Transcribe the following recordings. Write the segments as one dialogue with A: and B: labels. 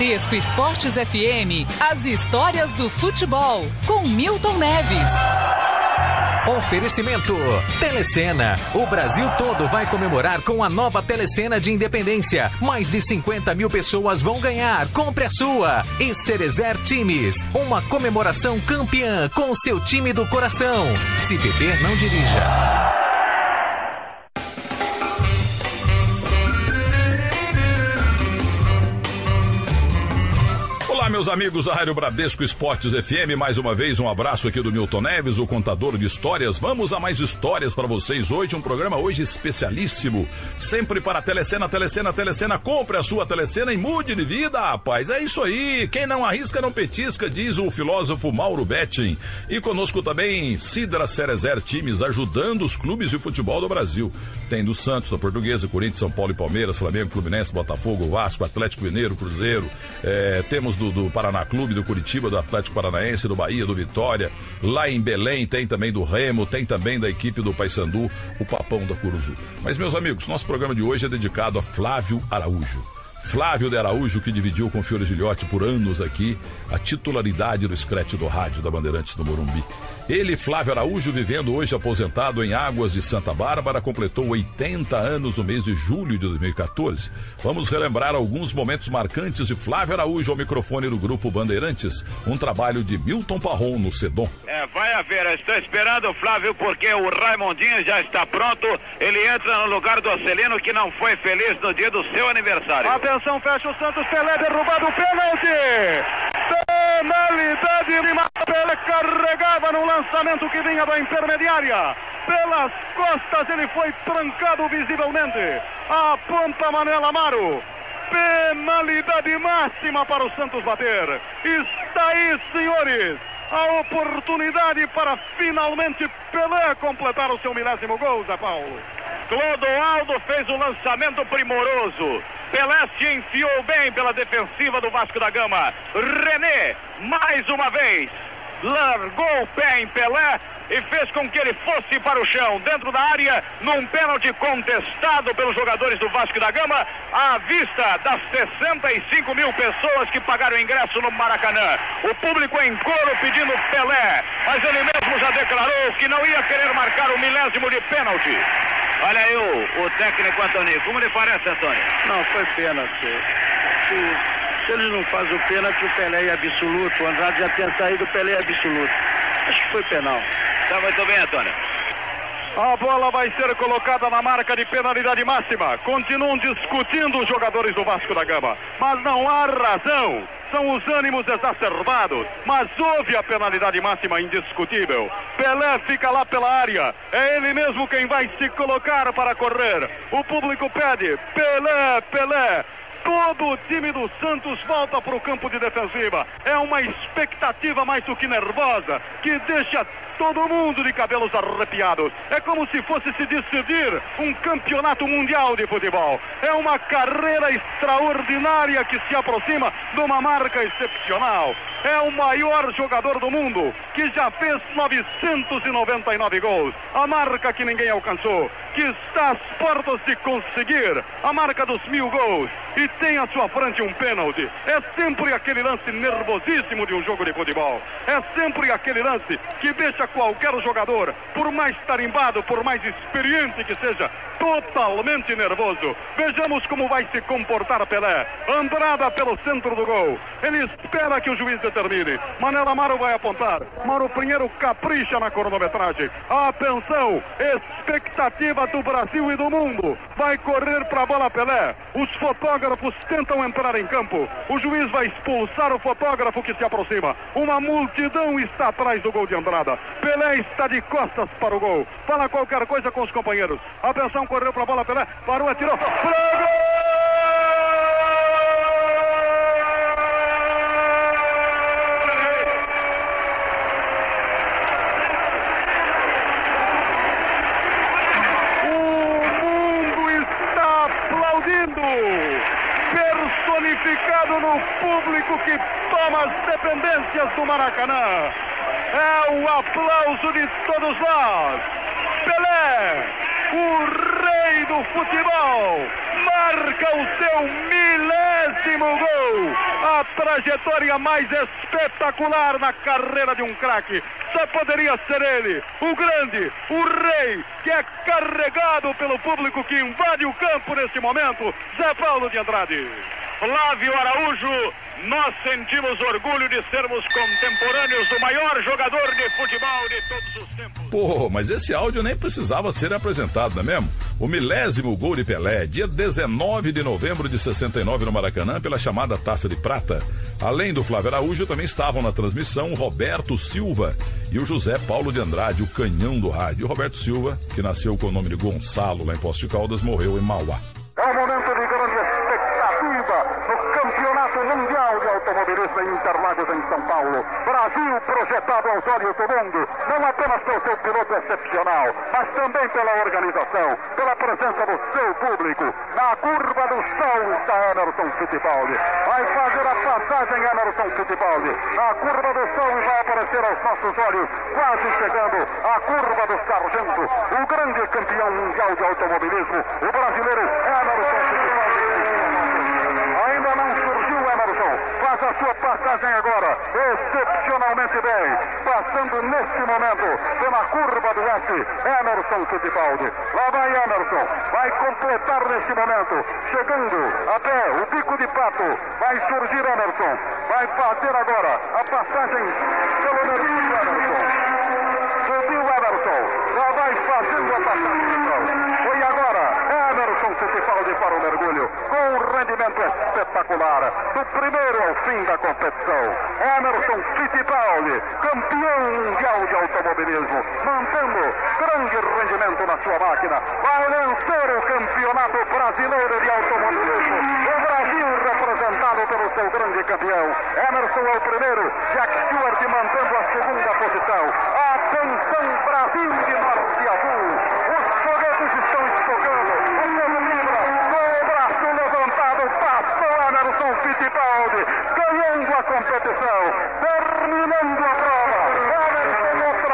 A: Bradesco Esportes FM, as histórias do futebol, com Milton Neves.
B: Oferecimento Telecena. O Brasil todo vai comemorar com a nova Telecena de Independência. Mais de 50 mil pessoas vão ganhar. Compre a sua. E Cerezer Times. Uma comemoração campeã com o seu time do coração. Se beber, não dirija.
C: Olá, meus amigos da Rádio Bradesco Esportes FM, mais uma vez um abraço aqui do Milton Neves, o contador de histórias. Vamos a mais histórias para vocês hoje, um programa hoje especialíssimo, sempre para a Telecena, compre a sua Telecena e mude de vida, rapaz, é isso aí, quem não arrisca não petisca, diz o filósofo Mauro Betting. E conosco também Sidra Cerezer Times, ajudando os clubes de futebol do Brasil. Tem do Santos, da Portuguesa, Corinthians, São Paulo e Palmeiras, Flamengo, Fluminense, Botafogo, Vasco, Atlético Mineiro, Cruzeiro, temos do Paraná Clube, do Curitiba, do Atlético Paranaense, do Bahia, do Vitória. Lá em Belém tem também do Remo, tem também da equipe do Paysandu, o Papão da Curuzu. Mas, meus amigos, nosso programa de hoje é dedicado a Flávio Araújo. Flávio de Araújo, que dividiu com Fiore Gilhote por anos aqui a titularidade do scratch do rádio da Bandeirantes do Morumbi. Ele, Flávio Araújo, vivendo hoje aposentado em Águas de Santa Bárbara, completou 80 anos no mês de julho de 2014. Vamos relembrar alguns momentos marcantes de Flávio Araújo ao microfone do Grupo Bandeirantes, um trabalho de Milton Parron no Sedom.
D: Vai haver, eu estou esperando o Flávio porque o Raimondinho já está pronto, ele entra no lugar do Ocelino que não foi feliz no dia do seu aniversário.
E: Atenção, fecha o Santos, Pelé derrubado, pênalti! Penalidade de Pelé, carregava no lançamento que vinha da intermediária. Pelas costas ele foi trancado visivelmente. Aponta Manuel Amaro. Penalidade máxima para o Santos bater. Está aí, senhores, a oportunidade para finalmente Pelé completar o seu 10º gol, Zé Paulo.
D: Clodoaldo fez um lançamento primoroso. Pelé se enfiou bem pela defensiva do Vasco da Gama. René, mais uma vez, largou o pé em Pelé e fez com que ele fosse para o chão, dentro da área, num pênalti contestado pelos jogadores do Vasco da Gama, à vista das 65 mil pessoas que pagaram ingresso no Maracanã. O público em coro pedindo Pelé, mas ele mesmo já declarou que não ia querer marcar o 10º de pênalti. Olha aí o técnico Antônio, como lhe parece, Antônio?
F: Não, foi pênalti. Se ele não faz o pênalti, o Pelé é absoluto. O Andrade já tinha saído, o Pelé é absoluto. Acho que foi penal.
D: Tá muito bem, Antônio.
E: A bola vai ser colocada na marca de penalidade máxima. Continuam discutindo os jogadores do Vasco da Gama, mas não há razão. São os ânimos exacerbados, mas houve a penalidade máxima indiscutível. Pelé fica lá pela área, é ele mesmo quem vai se colocar para correr. O público pede, Pelé, Pelé. Todo o time do Santos volta para o campo de defensiva. É uma expectativa mais do que nervosa, que deixa todo mundo de cabelos arrepiados. É como se fosse se decidir um campeonato mundial de futebol. É uma carreira extraordinária que se aproxima de uma marca excepcional. É o maior jogador do mundo, que já fez 999 gols. A marca que ninguém alcançou, que está às portas de conseguir a marca dos 1000 gols. E tem à sua frente um pênalti. É sempre aquele lance nervosíssimo de um jogo de futebol. É sempre aquele lance que deixa qualquer jogador, por mais tarimbado, por mais experiente que seja, totalmente nervoso. Vejamos como vai se comportar Pelé. Andrada pelo centro do gol. Ele espera que o juiz determine. Manuel Amaro vai apontar. Mauro Pinheiro capricha na cronometragem. Atenção, expectativa do Brasil e do mundo. Vai correr para a bola Pelé. Os fotógrafos tentam entrar em campo. O juiz vai expulsar o fotógrafo que se aproxima. Uma multidão está atrás do gol de Andrada. Pelé está de costas para o gol. Fala qualquer coisa com os companheiros. Atenção, correu para a bola Pelé. Parou, atirou. Pro gol! Personificado no público que toma as dependências do Maracanã. É o aplauso de todos nós. Pelé, o rei do futebol, marca o seu 1000º 10º gol. A trajetória mais espetacular na carreira de um craque. Só poderia ser ele, o grande, o rei, que é carregado pelo público que invade o campo neste momento, Zé Paulo de Andrade.
D: Flávio Araújo, nós sentimos orgulho de sermos contemporâneos do maior jogador de futebol de todos os tempos.
C: Pô, mas esse áudio nem precisava ser apresentado, não é mesmo? O 10º gol de Pelé, dia 19 de novembro de 69 no Maracanã, pela chamada Taça de Prata. Além do Flávio Araújo, também estavam na transmissão o Roberto Silva e o José Paulo de Andrade, o canhão do rádio. O Roberto Silva, que nasceu com o nome de Gonçalo lá em Poços de Caldas, morreu em Mauá.
E: É um momento de grande expectativa no Campeonato Mundial de Automobilismo em Interlagos, em São Paulo. Brasil projetado aos olhos do mundo, não apenas pelo seu piloto excepcional, mas também pela organização, pela presença do seu público. Na curva do sol está Emerson Fittipaldi. Vai fazer a passagem Emerson Fittipaldi. Na curva do sol vai aparecer aos nossos olhos, quase chegando à curva do Sargento, o grande campeão mundial de automobilismo, o brasileiro Emerson Fittipaldi. Ainda não surgiu Emerson, faz a sua passagem agora, excepcionalmente bem, passando neste momento pela curva do S, Emerson Fittipaldi. Lá vai Emerson, vai completar neste momento, chegando até o Bico de Pato, vai surgir Emerson, vai fazer agora a passagem pelo mergulho Emerson. Subiu Emerson, já vai fazendo a passagem. Foi agora Emerson Fittipaldi para o mergulho, com um rendimento espetacular, do primeiro ao fim da competição. Emerson Fittipaldi, campeão mundial de automobilismo, mantendo grande rendimento na sua máquina, vai vencer o campeonato brasileiro de automobilismo. O Brasil representado pelo seu grande campeão. Emerson é o primeiro, Jack Stewart mantendo a segunda posição. Atenção, Brasil de norte a sul, os foguetes estão estocando, com o braço levantado, passou Emerson Fittipaldi, ganhando a competição, terminando a prova. Emerson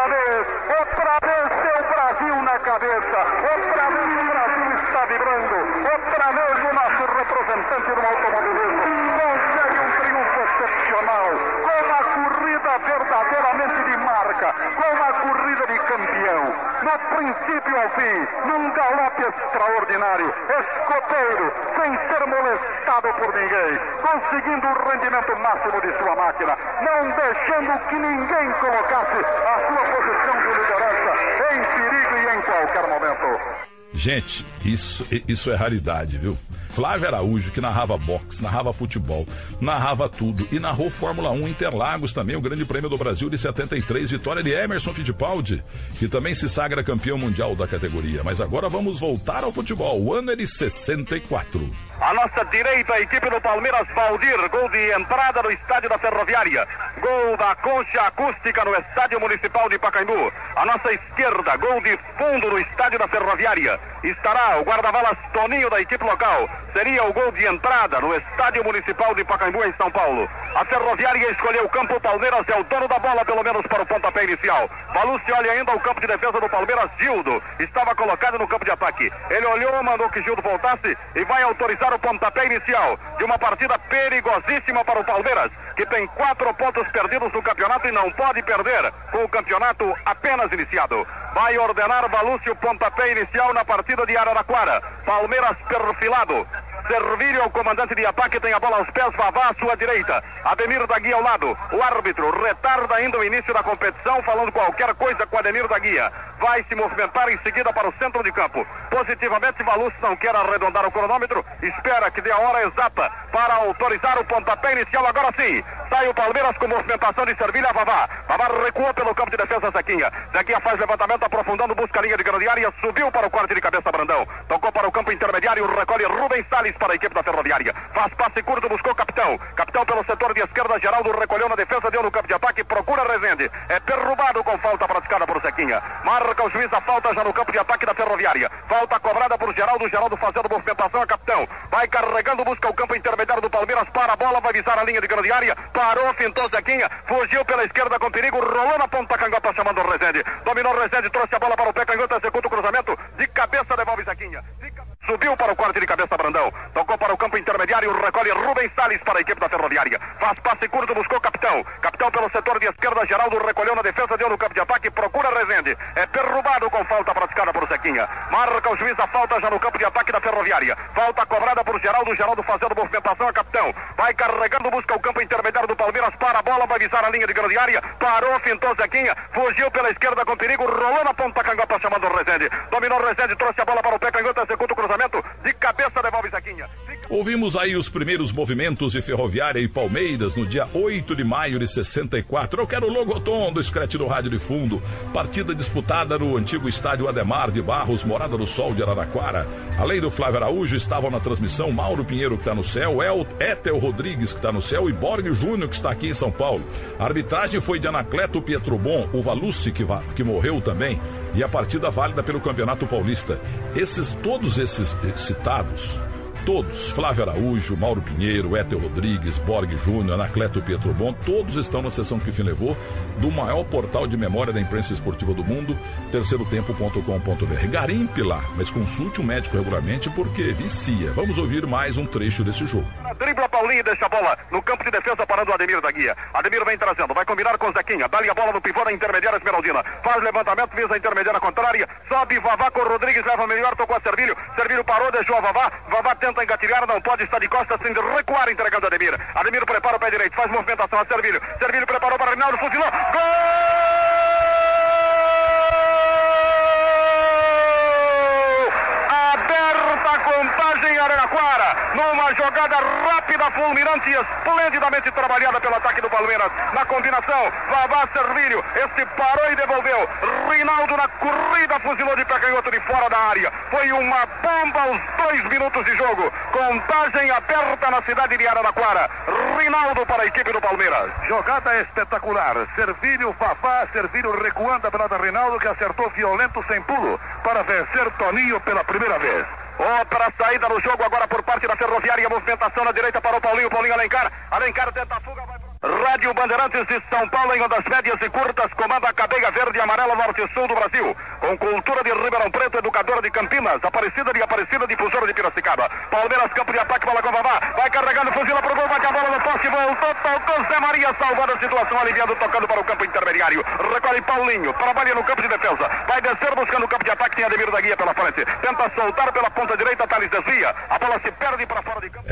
E: outra vez seu Brasil na cabeça, outra vez o Brasil está vibrando, outra vez o nosso representante do automobilismo consegue um triunfo excepcional, com uma corrida verdadeiramente de marca, com uma corrida de campeão, no princípio ao fim, num galope extraordinário, escoteiro, sem ser molestado por ninguém, conseguindo o rendimento máximo de sua máquina, não deixando que ninguém colocasse a sua posição de liderança em perigo e em qualquer momento.
C: Gente, isso é raridade, viu? Flávio Araújo, que narrava boxe, narrava futebol, narrava tudo e narrou Fórmula 1 Interlagos também, o Grande Prêmio do Brasil de 73, vitória de Emerson Fittipaldi, que também se sagra campeão mundial da categoria. Mas agora vamos voltar ao futebol, o ano é de 64.
D: À nossa direita, a equipe do Palmeiras, Valdir, gol de entrada no estádio da Ferroviária, gol da concha acústica no estádio municipal de Pacaembu. À nossa esquerda, gol de fundo no estádio da Ferroviária, estará o guarda-valas Toninho da equipe local. Seria o gol de entrada no estádio municipal de Pacaembu, em São Paulo. A Ferroviária escolheu o campo, o Palmeiras é o dono da bola, pelo menos para o pontapé inicial. Valucci olha ainda o campo de defesa do Palmeiras, Gildo estava colocado no campo de ataque. Ele olhou, mandou que Gildo voltasse e vai autorizar o pontapé inicial de uma partida perigosíssima para o Palmeiras, que tem 4 pontos perdidos no campeonato e não pode perder com o campeonato apenas iniciado. Vai ordenar Valucci o pontapé inicial na partida de Araraquara. Palmeiras perfilado. Servílio, o comandante de ataque, tem a bola aos pés, Vavá à sua direita, Ademir da Guia ao lado. O árbitro retarda ainda o início da competição, falando qualquer coisa com Ademir da Guia. Vai se movimentar em seguida para o centro de campo. Positivamente, Valucci não quer arredondar o cronômetro, espera que dê a hora exata para autorizar o pontapé inicial. Agora sim, sai o Palmeiras com movimentação de Servílio a Vavá. Vavá recuou pelo campo de defesa, Zequinha. Zequinha faz levantamento, aprofundando, busca a linha de grande área, subiu para o corte de cabeça, Brandão. Tocou para o campo intermediário, recolhe Rubens Salles para a equipe da Ferroviária. Faz passe curto, buscou Capitão. Capitão pelo setor de esquerda, Geraldo recolheu na defesa, deu no campo de ataque, procura Rezende. É derrubado com falta praticada por Zequinha. Marca o juiz a falta já no campo de ataque da Ferroviária. Falta cobrada por Geraldo, Geraldo fazendo movimentação a Capitão. Vai carregando, busca o campo intermediário do Palmeiras, para a bola, vai visar a linha de grande área, parou, fintou Zequinha, fugiu pela esquerda com perigo, rolou na ponta canhota chamando o Rezende. Dominou o Rezende, trouxe a bola para o pé canhoto, executa o cruzamento, de cabeça devolve Zequinha.
E: Subiu para o corte de cabeça Brandão. Tocou para o campo intermediário. Recolhe Rubens Salles para a equipe da Ferroviária. Faz passe curto, buscou o capitão. Capitão pelo setor de esquerda. Geraldo recolheu na defesa, deu no campo de ataque. Procura Rezende. É derrubado com falta praticada por Zequinha. Marca o juiz a falta já no campo de ataque da Ferroviária. Falta cobrada por Geraldo. Geraldo fazendo movimentação a capitão. Vai carregando, busca o campo intermediário do Palmeiras. Para a bola, vai visar a linha de grande área. Parou, fintou Zequinha. Fugiu pela esquerda com perigo. Rolou na ponta canhota chamando o Rezende. Dominou o Rezende, trouxe a bola para o pé canhoto. Executa o cruzamento. De cabeça devolve Zequinha.
C: Ouvimos aí os primeiros movimentos de Ferroviária e Palmeiras no dia 8 de maio de 64. Eu quero o logotom do Scratch do rádio de fundo. Partida disputada no antigo estádio Ademar de Barros, Morada do Sol de Araraquara. Além do Flávio Araújo, estavam na transmissão Mauro Pinheiro, que está no céu, Étel Rodrigues, que está no céu, e Borg Júnior, que está aqui em São Paulo. A arbitragem foi de Anacleto Pietrobon, o Valucci, que morreu também, e a partida válida pelo Campeonato Paulista. Todos esses citados, todos, Flávio Araújo, Mauro Pinheiro, Étel Rodrigues, Borg Júnior, Anacleto Pietrobon, todos estão na sessão que fim levou do maior portal de memória da imprensa esportiva do mundo, terceirotempo.com.br. Garimpe lá, mas consulte um médico regularmente porque vicia. Vamos ouvir mais um trecho desse jogo.
E: Dribla Paulinho e deixa a bola no campo de defesa parando o Ademir da Guia. Ademir vem trazendo, vai combinar com o Zequinha. Dá-lhe a bola no pivô da intermediária Esmeraldina. Faz levantamento, visa a intermediária contrária. Sobe Vavá com o Rodrigues, leva melhor, tocou a Servilho. Servilho parou, deixou a Vavá. Vavá tenta engatilhar, não pode, está de costas, sem recuar, entregando a Ademir. Ademir prepara o pé direito, faz movimentação a Servilho. Servilho preparou para Reinaldo, fuzilou. Gol! Aberta a contagem em Araraquara, numa jogada rápida, fulminante e esplendidamente trabalhada pelo ataque do Palmeiras. Na combinação, Vavá, Servilho, este parou e devolveu. Reinaldo na corrida fuzilou de pé canhoto de fora da área. Foi uma bomba aos 2 minutos de jogo. Contagem aberta na cidade de Araraquara. Reinaldo para a equipe do Palmeiras. Jogada espetacular. Servilho, Vavá, Servilho recuando a pelada Reinaldo, que acertou violento sem pulo para vencer Toninho pela primeira vez. Outra saída no jogo agora por parte da Ferroviária. Movimentação na direita para o Paulinho. Paulinho Alencar. Alencar tenta a fuga. Rádio Bandeirantes de São Paulo em ondas médias e curtas. Comanda a cadeia verde e amarela norte e sul do Brasil. Com cultura de Ribeirão Preto, educadora de Campinas. Aparecida, difusora de Piracicaba. Palmeiras, campo de ataque, bola com Vavá. Vai carregando, fuzila pro gol, bate a bola no poste. Voltou, tocou Zé Maria, salvando a situação, aliviando, tocando para o campo intermediário. Recolhe Paulinho, trabalha no campo de defesa. Vai descer buscando o campo de ataque, tem Ademir da Guia pela frente. Tenta soltar pela ponta direita, Thales desvia. A bola se perde para fora de campo.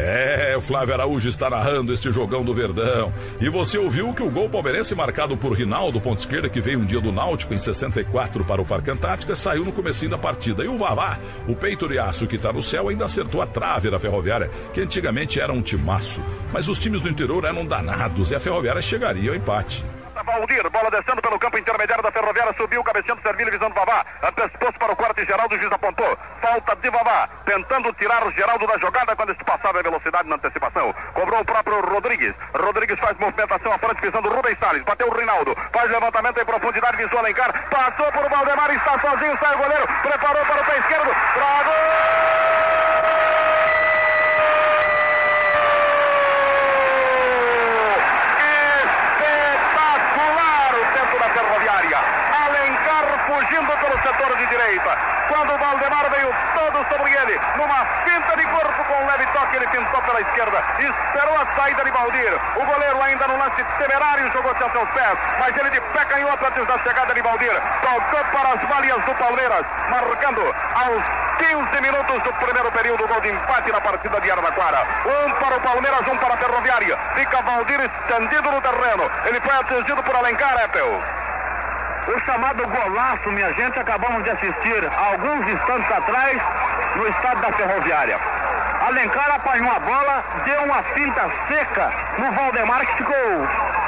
C: O Flávio Araújo está narrando este jogão do Verdão. E você ouviu que o gol palmeirense marcado por Rinaldo, ponta esquerda, que veio um dia do Náutico em 64 para o Parque Antártica, saiu no comecinho da partida. E o Vavá, o peito de aço que está no céu, ainda acertou a trave da Ferroviária, que antigamente era um timaço. Mas os times do interior eram danados e a Ferroviária chegaria ao empate.
E: Valdir, bola descendo pelo campo intermediário da Ferroviária, subiu, cabeceando Servilho, visando Vavá, pescoço para o corte, Geraldo, o juiz apontou, falta de Vavá, tentando tirar o Geraldo da jogada quando este passava a velocidade na antecipação, cobrou o próprio Rodrigues, Rodrigues faz movimentação à frente, pisando Rubens Salles, bateu o Reinaldo, faz levantamento em profundidade, visou Alencar, passou por Valdemar, está sozinho, sai o goleiro, preparou para o pé esquerdo, pra gol! Fugindo pelo setor de direita. Quando o Valdemar veio todo sobre ele, numa finta de corpo com um leve toque, ele pintou pela esquerda. Esperou a saída de Valdir. O goleiro ainda no lance temerário jogou-se a seus pés, mas ele de pé canhoto antes da chegada de Valdir. Tocou para as malhas do Palmeiras, marcando aos 15 minutos do primeiro período o gol de empate na partida de Araraquara. Um para o Palmeiras, um para a Ferroviária. Fica Valdir estendido no terreno. Ele foi atingido por Alencar, Epel. O chamado golaço, minha gente, acabamos de assistir alguns instantes atrás no estádio da Ferroviária. Alencar apanhou a bola, deu uma finta seca no Valdemar, que ficou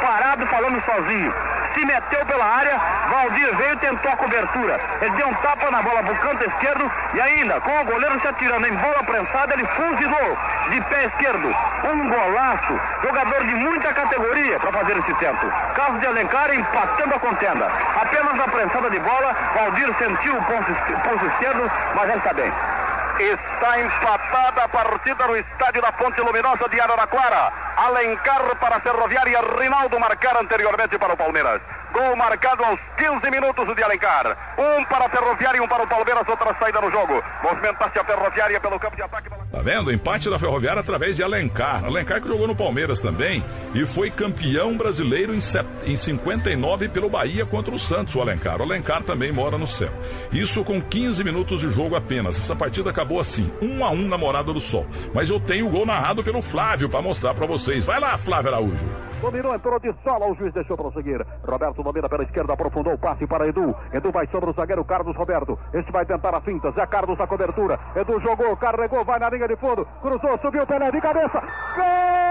E: parado falando sozinho. Se meteu pela área, Valdir veio e tentou a cobertura. Ele deu um tapa na bola pro canto esquerdo e ainda, com o goleiro se atirando em bola prensada, ele fuzilou de pé esquerdo. Um golaço, jogador de muita categoria para fazer esse tempo. Carlos de Alencar empatando a contenda. Apenas na prensada de bola, Valdir sentiu o pulso esquerdo, mas já está bem. Está empatada a partida no estádio da Ponte Luminosa de Araraquara. Alencar para a Ferroviária, Rinaldo marcar anteriormente para o Palmeiras. Gol marcado aos 15 minutos de Alencar. Um para a Ferroviária e um para o Palmeiras, outra saída no jogo. Movimenta-se a Ferroviária pelo campo de ataque.
C: Tá vendo? Empate da Ferroviária através de Alencar. Alencar que jogou no Palmeiras também e foi campeão brasileiro em 59 pelo Bahia contra o Santos, o Alencar. O Alencar também mora no céu. Isso com 15 minutos de jogo apenas. Essa partida acabou assim, 1-1 na Morada do Sol. Mas eu tenho o gol narrado pelo Flávio para mostrar para vocês. Vai lá, Flávio Araújo.
E: Dominou, entrou de sola, o juiz deixou prosseguir. Roberto domina pela esquerda, aprofundou o passe para Edu. Edu vai sobre o zagueiro Carlos Roberto. Este vai tentar a finta, Zé Carlos na cobertura. Edu jogou, carregou, vai na linha de fundo. Cruzou, subiu, Pelé de cabeça. Gol!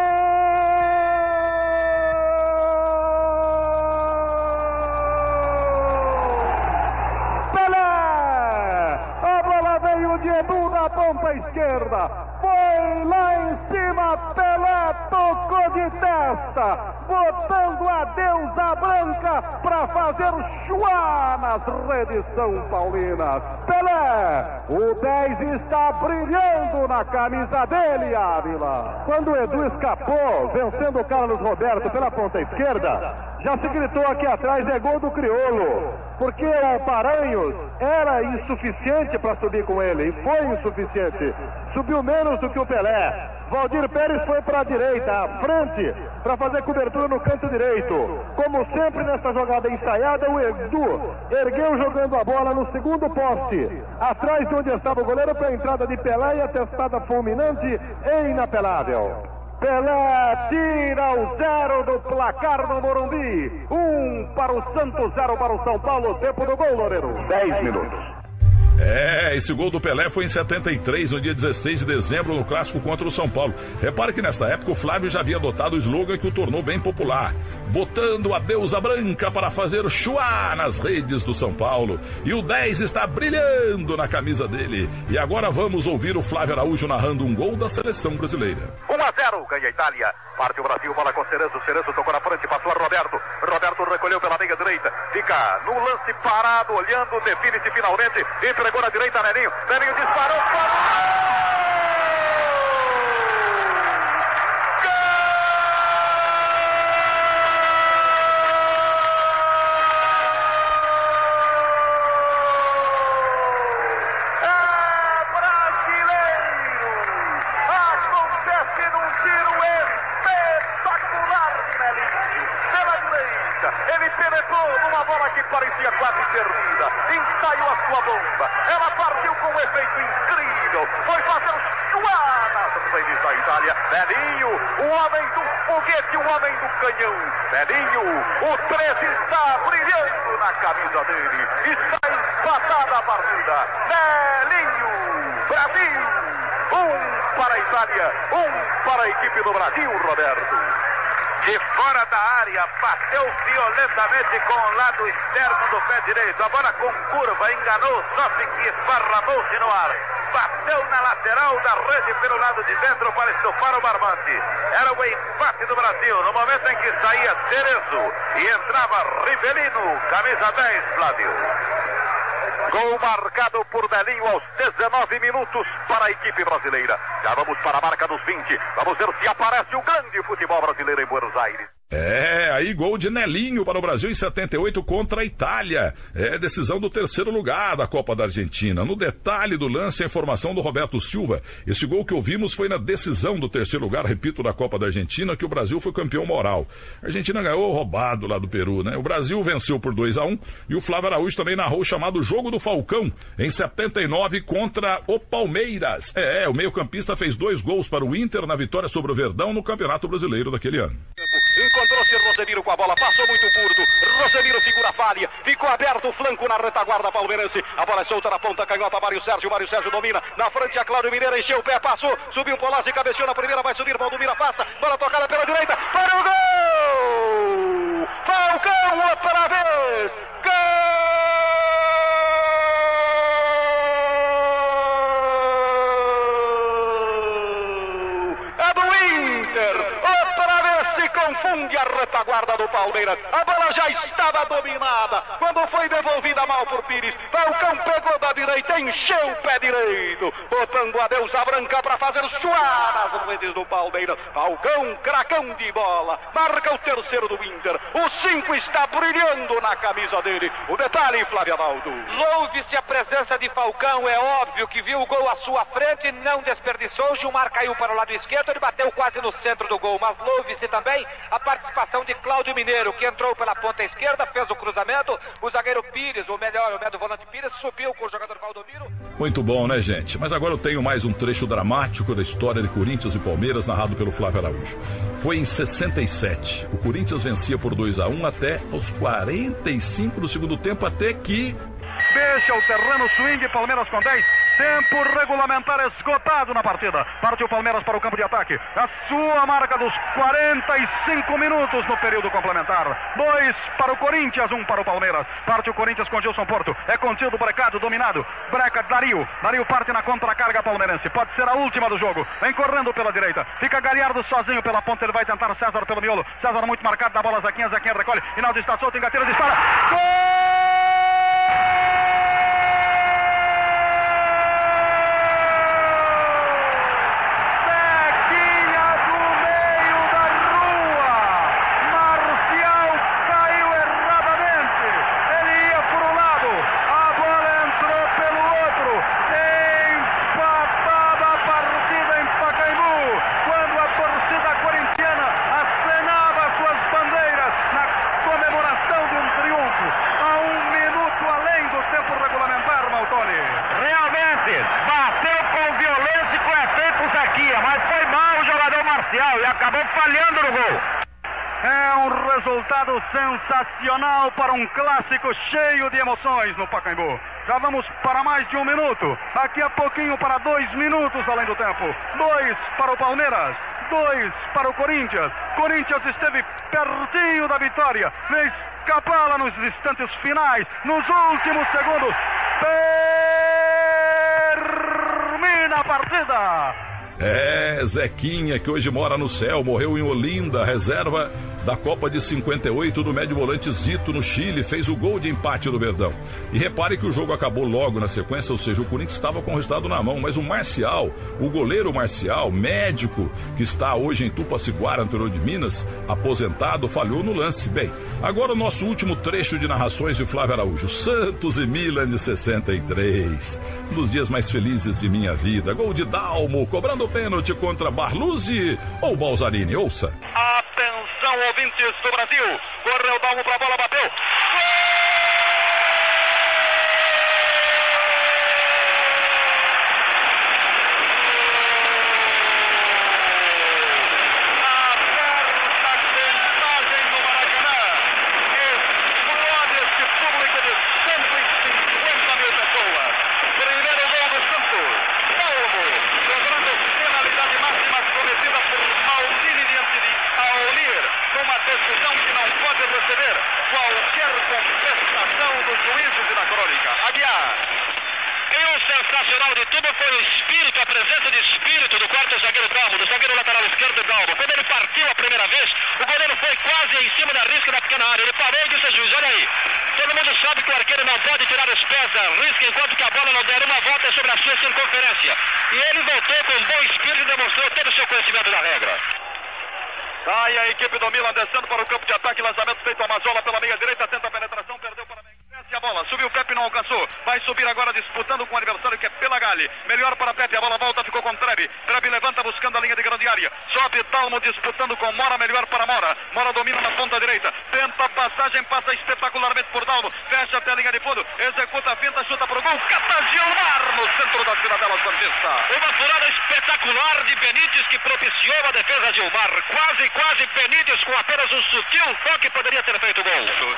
E: Veio de Edu na ponta esquerda, foi lá em cima, Pelé tocou de testa, botando a deusa branca para fazer chuá nas redes são paulinas. Pelé, o 10 está brilhando na camisa dele, Ávila. Quando o Edu escapou, vencendo o Carlos Roberto pela ponta esquerda, já se gritou aqui atrás, é gol do Criolo, porque o Paranhos era insuficiente para subir com ele, e foi insuficiente, subiu menos do que o Pelé. Valdir Pérez foi para a direita, à frente, para fazer cobertura no canto direito. Como sempre nessa jogada ensaiada, o Edu ergueu jogando a bola no segundo poste, atrás de onde estava o goleiro, para a entrada de Pelé e a testada fulminante e inapelável. Pelé tira o 0 do placar no Morumbi. 1 para o Santos, 0 para o São Paulo. Tempo do gol, Loureiro. 10 minutos.
C: Esse gol do Pelé foi em 73, no dia 16 de dezembro, no clássico contra o São Paulo. Repare que nesta época o Flávio já havia adotado o slogan que o tornou bem popular: botando a deusa branca para fazer chuá nas redes do São Paulo. E o 10 está brilhando na camisa dele. E agora vamos ouvir o Flávio Araújo narrando um gol da seleção brasileira.
E: 1-0, ganha a Itália. Parte o Brasil, bola com Cerezo. Cerezo tocou na frente, passou a Roberto. Roberto recolheu pela meia direita. Fica no lance parado, olhando, define-se finalmente. Entregou na direita, Nelinho. Nelinho disparou. Ele penetrou numa bola que parecia quase perdida. Ensaiou a sua bomba. Ela partiu com um efeito incrível. Foi fazer um chuá nas redes da Itália. Nelinho, o homem do foguete, o homem do canhão. Nelinho, o 13 está brilhando na camisa dele. Está empatada a partida. Nelinho, Brasil. 1 para a Itália, 1 para a equipe do Brasil, Roberto. De fora da área, bateu violentamente com o lado externo do pé direito. A bola com curva, enganou Sossi, que esparramou-se no ar. Bateu na lateral da rede pelo lado de dentro para estufar o barbante. Era o empate do Brasil, no momento em que saía Cerezo e entrava Rivelino, camisa 10, Flávio. Gol marcado por Nelinho aos 19 minutos para a equipe brasileira. Já vamos para a marca dos 20. Vamos ver se aparece o grande futebol brasileiro em Buenos Aires.
C: Aí gol de Nelinho para o Brasil em 78 contra a Itália. Decisão do terceiro lugar da Copa da Argentina. No detalhe do lance, a informação do Roberto Silva. Esse gol que ouvimos foi na decisão do terceiro lugar, repito, da Copa da Argentina, que o Brasil foi campeão moral. A Argentina ganhou roubado lá do Peru, né? O Brasil venceu por 2-1 e o Flávio Araújo também narrou o chamado Jogo do Falcão em 79 contra o Palmeiras. O meio-campista fez 2 gols para o Inter na vitória sobre o Verdão no Campeonato Brasileiro daquele ano.
E: Encontrou-se Rosemiro com a bola, passou muito curto. Rosemiro segura a falha, ficou aberto o flanco na retaguarda palmeirense. A bola é solta na ponta canhota, Mário Sérgio domina. Na frente a Cláudio Mineiro, encheu o pé, passou, subiu o Polazzi, cabeceou na primeira, vai subir, Valdomiro afasta. Bola tocada pela direita, para o gol! Falcão outra vez! Gol!
G: confunde a retaguarda do Palmeiras. A bola já estava dominada quando foi devolvida mal por Pires. Falcão pegou da direita, encheu o pé direito, botando a deusa branca para fazer suar as redes do Palmeiras. Falcão, cracão de bola, marca o terceiro do Inter. O 5 está brilhando na camisa dele. O detalhe, Flávio Avaldo.
H: Louve-se a presença de Falcão, é óbvio que viu o gol à sua frente, não desperdiçou. Gilmar caiu para o lado esquerdo, ele bateu quase no centro do gol, mas louve-se também a participação de Cláudio Mineiro, que entrou pela ponta esquerda, fez o cruzamento. O zagueiro Pires, o médio volante Pires, subiu com o jogador Valdomiro.
C: Muito bom, né, gente? Mas agora eu tenho mais um trecho dramático da história de Corinthians e Palmeiras, narrado pelo Flávio Araújo. Foi em 67. O Corinthians vencia por 2-1 até aos 45 do segundo tempo, até que...
E: Deixa o terreno, swing, Palmeiras com 10. Tempo regulamentar esgotado na partida. Parte o Palmeiras para o campo de ataque. A sua marca dos 45 minutos no período complementar. 2 para o Corinthians, 1 para o Palmeiras. Parte o Corinthians com Gilson Porto. É contido, brecado, dominado. Breca, Dario. Dario parte na contra-carga palmeirense. Pode ser a última do jogo. Vem correndo pela direita. Fica Galhardo sozinho pela ponta. Ele vai tentar César pelo miolo. César muito marcado na bola. Zequinha recolhe. Hinaldo está solto, engatilha, dispara. Gol!
D: E acabou falhando no gol.
E: É um resultado sensacional para um clássico cheio de emoções no Pacaembu. Já vamos para mais de 1 minuto. Daqui a pouquinho para 2 minutos além do tempo. 2 para o Palmeiras, 2 para o Corinthians. Corinthians esteve pertinho da vitória. Fez escapá-la nos instantes finais, nos últimos segundos. Termina a partida.
C: É, Zequinha, que hoje mora no céu, morreu em Olinda, reserva da Copa de 58 do médio volante Zito no Chile, fez o gol de empate do Verdão. E repare que o jogo acabou logo na sequência, ou seja, o Corinthians estava com o resultado na mão, mas o Marcial, o goleiro Marcial, médico, que está hoje em Tupaciguara, interior de Minas, aposentado, falhou no lance. Bem, agora o nosso último trecho de narrações de Flávio Araújo. Santos e Milan de 63, um dos dias mais felizes de minha vida. Gol de Dalmo, cobrando pênalti contra Barluzzi ou Balzarini. Ouça.
G: Atenção, ouvintes do Brasil. Correu Dalmo pra bola, bateu. Gol! Sai a equipe do Milan descendo para o campo de ataque, lançamento feito a Mazola pela meia direita, tenta a penetração, perdeu para a meia. Desce a bola, subiu o Pepe, não alcançou, vai subir agora disputando com o adversário que é Pelagalli, melhor para Pepe, a bola volta, ficou com Trebe, Trebe levanta buscando a linha de grande área, sobe Dalmo disputando com Mora, melhor para Mora, Mora domina na ponta direita, tenta a passagem, passa espetacularmente por Dalmo, fecha até a linha de fundo, executa a finta, chuta para o gol, cata Gilmar no centro da cidadela santista.
H: Uma furada espetacular de Benítez que propiciou a defesa de Gilmar, quase Benítez com apenas um sutil toque poderia ter feito gol.
G: Tempo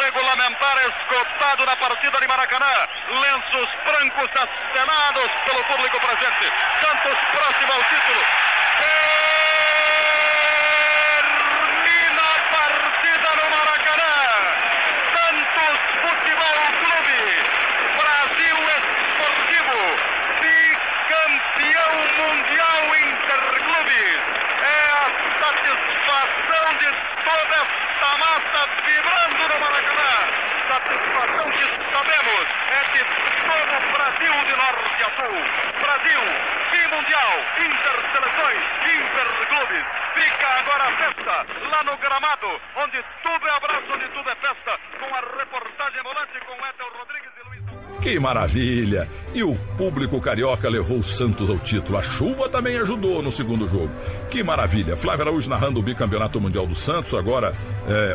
G: regulamentar esgotado na partida de Maracanã. Lenços brancos acenados pelo público presente. Santos próximo ao título. Termina a partida no Maracanã. Santos Futebol Clube. Brasil Esportivo. Bicampeão mundial Interclubes. É a satisfação Azul. Brasil, Mundial, Interseleções, Interclubes. Fica agora a festa lá no gramado, onde tudo é abraço, onde tudo é festa, com a reportagem volante com Ethel Rodrigues e Luiz.
C: Que maravilha! E o público carioca levou o Santos ao título. A chuva também ajudou no segundo jogo. Que maravilha! Flávio Araújo narrando o bicampeonato mundial do Santos, agora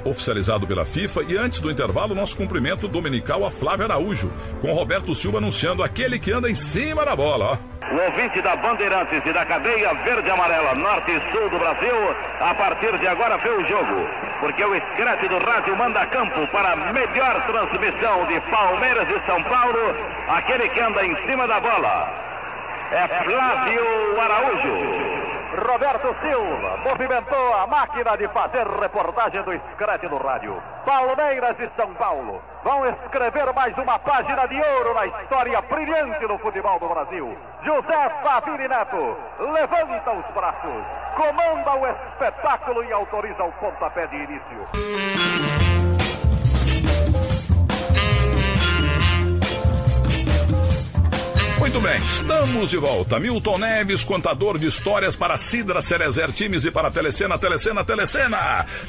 C: oficializado pela FIFA. E antes do intervalo, nosso cumprimento dominical a Flávio Araújo, com o Roberto Silva anunciando aquele que anda em cima da bola, ó.
D: O ouvinte da Bandeirantes e da cadeia verde-amarela norte e sul do Brasil, a partir de agora vê o jogo, porque o escrete do rádio manda campo para a melhor transmissão de Palmeiras e São Paulo. Aquele que anda em cima da bola é Flávio Araújo. Roberto Silva movimentou a máquina de fazer reportagem do escrete do rádio. Palmeiras e São Paulo vão escrever mais uma página de ouro na história brilhante do futebol do Brasil. José Favini Neto levanta os braços, comanda o espetáculo e autoriza o pontapé de início.
C: Muito bem, estamos de volta. Milton Neves, contador de histórias para Sidra Cerezer Times e para Telecena.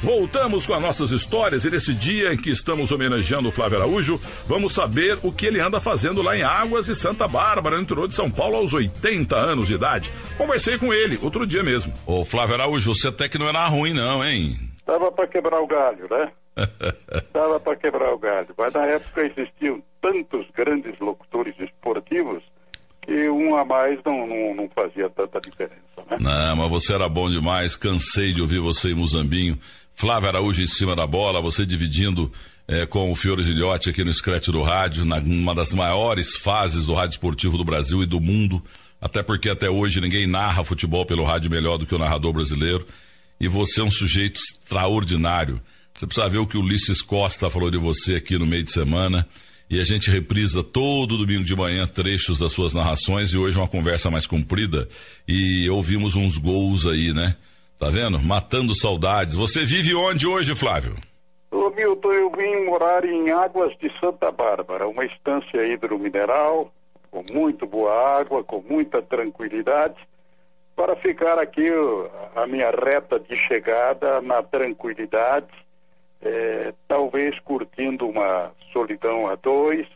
C: Voltamos com as nossas histórias e nesse dia em que estamos homenageando o Flávio Araújo, vamos saber o que ele anda fazendo lá em Águas de Santa Bárbara, no interior de São Paulo, aos 80 anos de idade. Conversei com ele outro dia mesmo. Ô Flávio Araújo, você até que não era ruim não, hein?
E: Tava para quebrar o galho, né? Tava para quebrar o galho. Mas na época existiam tantos grandes locutores esportivos que um a mais não fazia tanta diferença, né?
C: Não, mas você era bom demais, cansei de ouvir você em Muzambinho. Flávio Araújo em cima da bola, você dividindo com o Fiore Gilhote aqui no Scratch do Rádio, uma das maiores fases do rádio esportivo do Brasil e do mundo, até porque até hoje ninguém narra futebol pelo rádio melhor do que o narrador brasileiro, e você é um sujeito extraordinário. Você precisa ver o que o Ulisses Costa falou de você aqui no meio de semana. E a gente reprisa todo domingo de manhã trechos das suas narrações e hoje uma conversa mais comprida e ouvimos uns gols aí, né? Tá vendo? Matando saudades. Você vive onde hoje, Flávio?
E: Ô Milton, eu vim morar em Águas de Santa Bárbara, uma estância hidromineral, com muito boa água, com muita tranquilidade, para ficar aqui a minha reta de chegada na tranquilidade, talvez curtindo uma solidão a dois,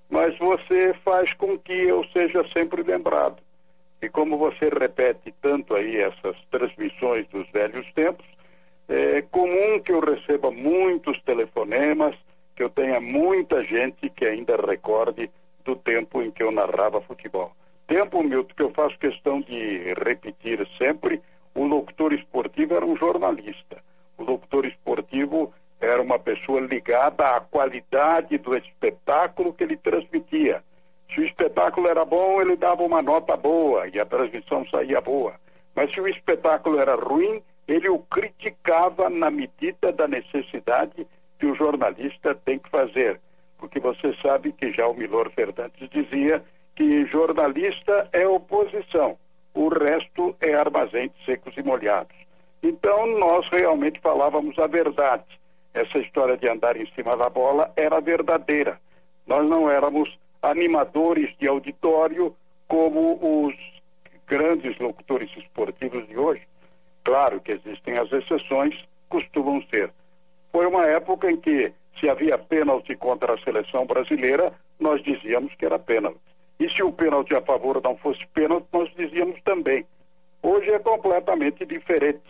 E: mas você faz com que eu seja sempre lembrado. E como você repete tanto aí essas transmissões dos velhos tempos, é comum que eu receba muitos telefonemas, que eu tenha muita gente que ainda recorde do tempo em que eu narrava futebol. Tempo, Milton, que eu faço questão de repetir sempre, o locutor esportivo era um jornalista. O locutor esportivo era uma pessoa ligada à qualidade do espetáculo que ele transmitia. Se o espetáculo era bom, ele dava uma nota boa e a transmissão saía boa. Mas se o espetáculo era ruim, ele o criticava na medida da necessidade que o jornalista tem que fazer. Porque você sabe que já o Milor Fernandes dizia que jornalista é oposição, o resto é armazém de secos e molhados. Então nós realmente falávamos a verdade. Essa história de andar em cima da bola era verdadeira. Nós não éramos animadores de auditório como os grandes locutores esportivos de hoje. Claro que existem as exceções, costumam ser. Foi uma época em que, se havia pênalti contra a seleção brasileira, nós dizíamos que era pênalti. E se o pênalti a favor não fosse pênalti, nós dizíamos também. Hoje é completamente diferente.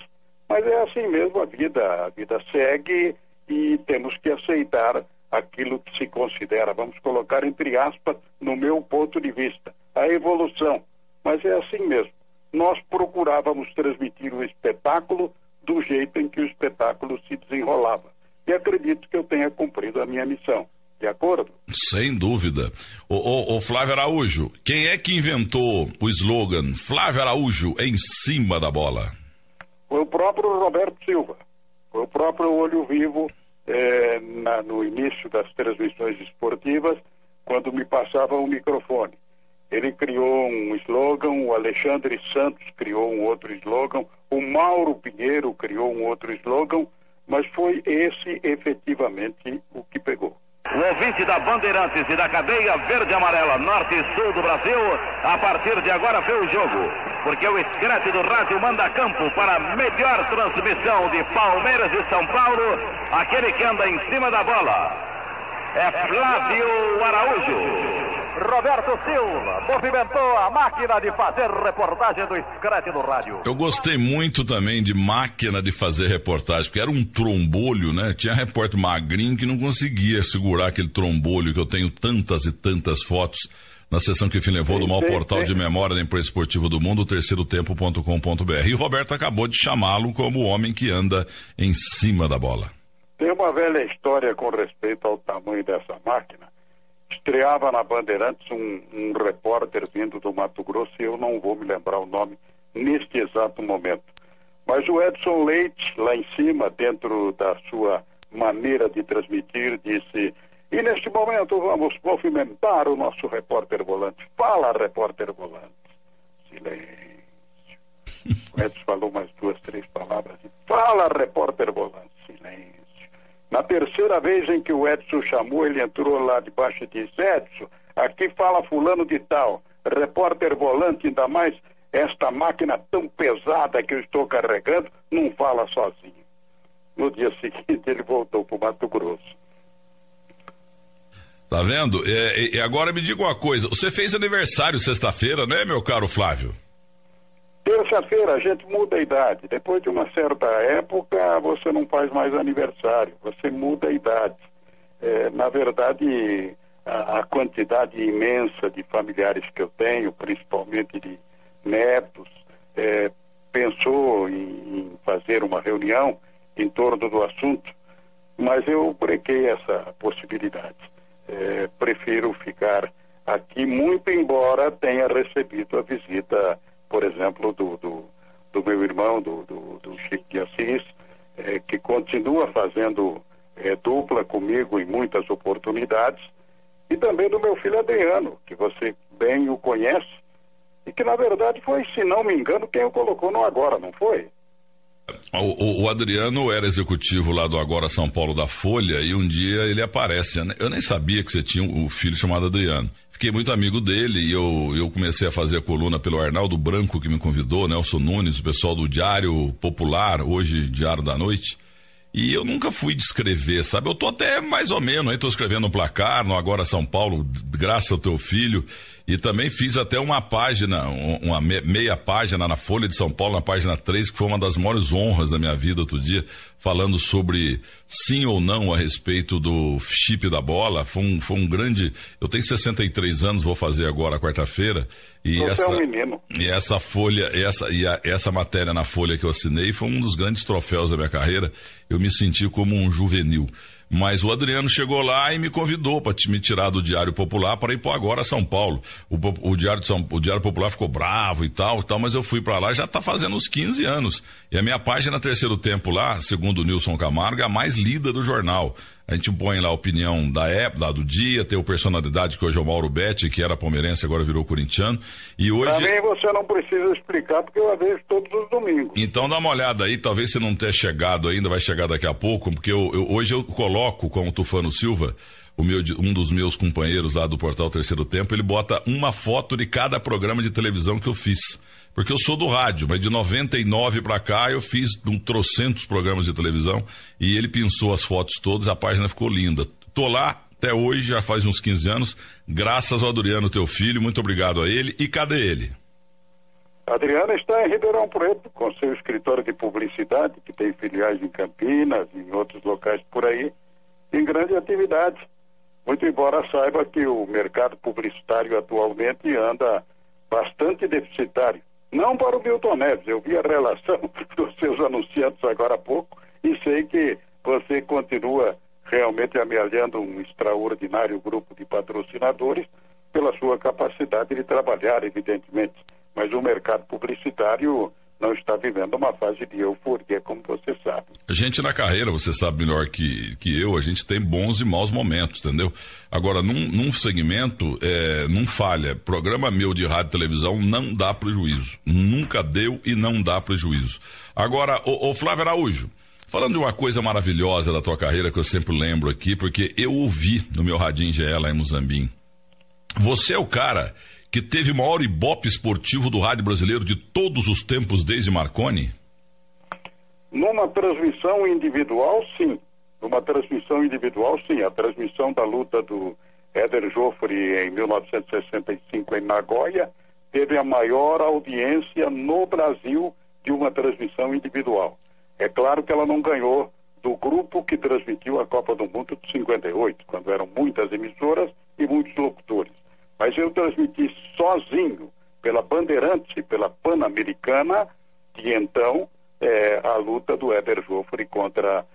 E: Mas é assim mesmo a vida segue e temos que aceitar aquilo que se considera, vamos colocar entre aspas, no meu ponto de vista, a evolução. Mas é assim mesmo. Nós procurávamos transmitir o espetáculo do jeito em que o espetáculo se desenrolava. E acredito que eu tenha cumprido a minha missão. De acordo?
C: Sem dúvida. Ô Flávio Araújo, quem é que inventou o slogan Flávio Araújo em cima da bola?
E: Foi o próprio Roberto Silva. Foi o próprio Olho Vivo no início das transmissões esportivas, quando me passava o microfone. Ele criou um slogan, o Alexandre Santos criou um outro slogan, o Mauro Pinheiro criou um outro slogan, mas foi esse efetivamente o que pegou.
D: O ouvinte da Bandeirantes e da cadeia verde e amarela norte e sul do Brasil, a partir de agora vê o jogo, porque o Scratch do rádio manda campo para a melhor transmissão de Palmeiras e São Paulo, aquele que anda em cima da bola. É Flávio Araújo.
E: Roberto Silva movimentou a máquina de fazer reportagem do Scratch do rádio.
C: Eu gostei muito também de máquina de fazer reportagem, porque era um trombolho, né? Tinha repórter magrinho que não conseguia segurar aquele trombolho, que eu tenho tantas e tantas fotos na sessão que levou do maior portal de memória da imprensa esportiva do mundo, terceirotempo.com.br. E o Roberto acabou de chamá-lo como o homem que anda em cima da bola.
I: Tem uma velha história com respeito ao tamanho dessa máquina. Estreava na Bandeirantes um repórter vindo do Mato Grosso, e eu não vou me lembrar o nome neste exato momento. Mas o Edson Leite, lá em cima, dentro da sua maneira de transmitir, disse: e neste momento vamos movimentar o nosso repórter volante. Fala, repórter volante. Silêncio. O Edson falou mais 2, 3 palavras. Fala, repórter volante. Silêncio. Na terceira vez em que o Edson chamou, ele entrou lá debaixo e disse: Edson, aqui fala fulano de tal, repórter volante, ainda mais esta máquina tão pesada que eu estou carregando, não fala sozinho. No dia seguinte ele voltou para o Mato Grosso.
C: Tá vendo? E agora me diga uma coisa, você fez aniversário sexta-feira, né, meu caro Flávio?
I: Terça-feira a gente muda a idade. Depois de uma certa época, você não faz mais aniversário, você muda a idade. Na verdade, a quantidade imensa de familiares que eu tenho, principalmente de netos, pensou em fazer uma reunião em torno do assunto, mas eu brequei essa possibilidade. Prefiro ficar aqui, muito embora tenha recebido a visita, por exemplo, do meu irmão, do Chico de Assis, que continua fazendo dupla comigo em muitas oportunidades, e também do meu filho Adriano, que você bem o conhece, e que na verdade foi, se não me engano, quem o colocou no Agora, não foi?
C: O Adriano era executivo lá do Agora São Paulo da Folha, e um dia ele aparece. Eu nem sabia que você tinha um filho chamado Adriano. Fiquei muito amigo dele, e eu comecei a fazer a coluna pelo Arnaldo Branco, que me convidou, Nelson Nunes, o pessoal do Diário Popular, hoje Diário da Noite. E eu nunca fui descrever, sabe? Eu tô até mais ou menos, aí tô escrevendo no Placar, no Agora São Paulo, graças ao teu filho. E também fiz até uma página, uma meia página na Folha de São Paulo, na página 3, que foi uma das maiores honras da minha vida outro dia, falando sobre sim ou não a respeito do chip da bola. Foi um grande... Eu tenho 63 anos, vou fazer agora quarta-feira. E
I: você é um menino.
C: E essa folha, essa matéria na Folha que eu assinei foi um dos grandes troféus da minha carreira. Eu me senti como um juvenil. Mas o Adriano chegou lá e me convidou para me tirar do Diário Popular para ir para Agora São Paulo. O Diário Popular ficou bravo e tal, mas eu fui para lá, já está fazendo uns 15 anos. E a minha página Terceiro Tempo lá, segundo o Nilson Camargo, é a mais lida do jornal. A gente põe lá a opinião da época, do dia, tem o Personalidade, que hoje é o Mauro Betti, que era palmeirense, agora virou corintiano. E hoje...
I: Também você não precisa explicar, porque eu a vejo todos os domingos.
C: Então dá uma olhada aí, talvez você não tenha chegado ainda, vai chegar daqui a pouco, porque hoje eu coloco com o Tufano Silva, um dos meus companheiros lá do portal Terceiro Tempo, ele bota uma foto de cada programa de televisão que eu fiz. Porque eu sou do rádio, mas de 99 para cá eu fiz trocentos programas de televisão e ele pensou as fotos todas, a página ficou linda. Tô lá até hoje, já faz uns 15 anos, graças ao Adriano, teu filho, muito obrigado a ele. E cadê ele?
I: Adriano está em Ribeirão Preto, com seu escritório de publicidade, que tem filiais em Campinas e em outros locais por aí, em grande atividade. Muito embora saiba que o mercado publicitário atualmente anda bastante deficitário. Não para o Milton Neves, eu vi a relação dos seus anunciantes agora há pouco e sei que você continua realmente amealhando um extraordinário grupo de patrocinadores pela sua capacidade de trabalhar, evidentemente. Mas o mercado publicitário não está vivendo uma fase de euforia, como você sabe.
C: A gente na carreira, você sabe melhor que eu, a gente tem bons e maus momentos, entendeu? Agora, num segmento, não falha. Programa meu de rádio e televisão não dá prejuízo. Nunca deu e não dá prejuízo. Agora, o Flávio Araújo, Falando de uma coisa maravilhosa da tua carreira que eu sempre lembro aqui, porque eu ouvi no meu radinho GE lá em Muzambinho. Você é o cara que teve o maior ibope esportivo do rádio brasileiro de todos os tempos desde Marconi?
I: Numa transmissão individual, sim. A transmissão da luta do Éder Joffre em 1965 em Nagoya teve a maior audiência no Brasil de uma transmissão individual. É claro que ela não ganhou do grupo que transmitiu a Copa do Mundo de 58, quando eram muitas emissoras e muitos locutores. Mas eu transmiti sozinho, pela Bandeirantes e pela Pan-Americana, de então, a luta do Éder Joffre contra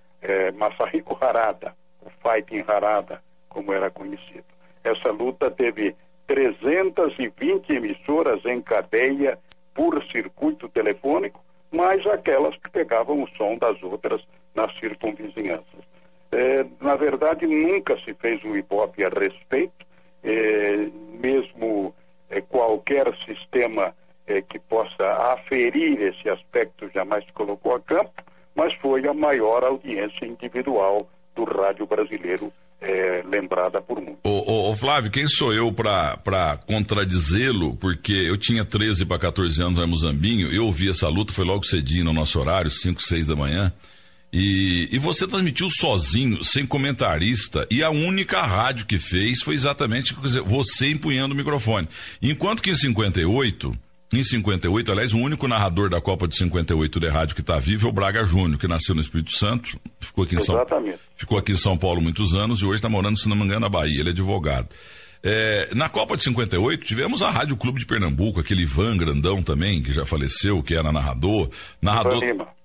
I: Masahiko Harada, o Fighting Harada, como era conhecido. Essa luta teve 320 emissoras em cadeia por circuito telefônico, mais aquelas que pegavam o som das outras nas circunvizinhanças. Na verdade, nunca se fez um ibope a respeito, mesmo qualquer sistema que possa aferir esse aspecto jamais se colocou a campo, mas foi a maior audiência individual do rádio brasileiro, lembrada por muitos.
C: Ô Flávio, quem sou eu para contradizê-lo? Porque eu tinha 13 para 14 anos lá em Muzambinho, eu ouvi essa luta, foi logo cedinho no nosso horário, 5, 6 da manhã, e você transmitiu sozinho, sem comentarista, e a única rádio que fez foi exatamente você empunhando o microfone. Enquanto que em 58, aliás, o único narrador da Copa de 58 de rádio que está vivo é o Braga Júnior, que nasceu no Espírito Santo, ficou aqui em São Paulo muitos anos e hoje está morando, se não me engano, na Bahia, ele é advogado. Na Copa de 58 tivemos a Rádio Clube de Pernambuco, aquele Ivan grandão também, que já faleceu, que era narrador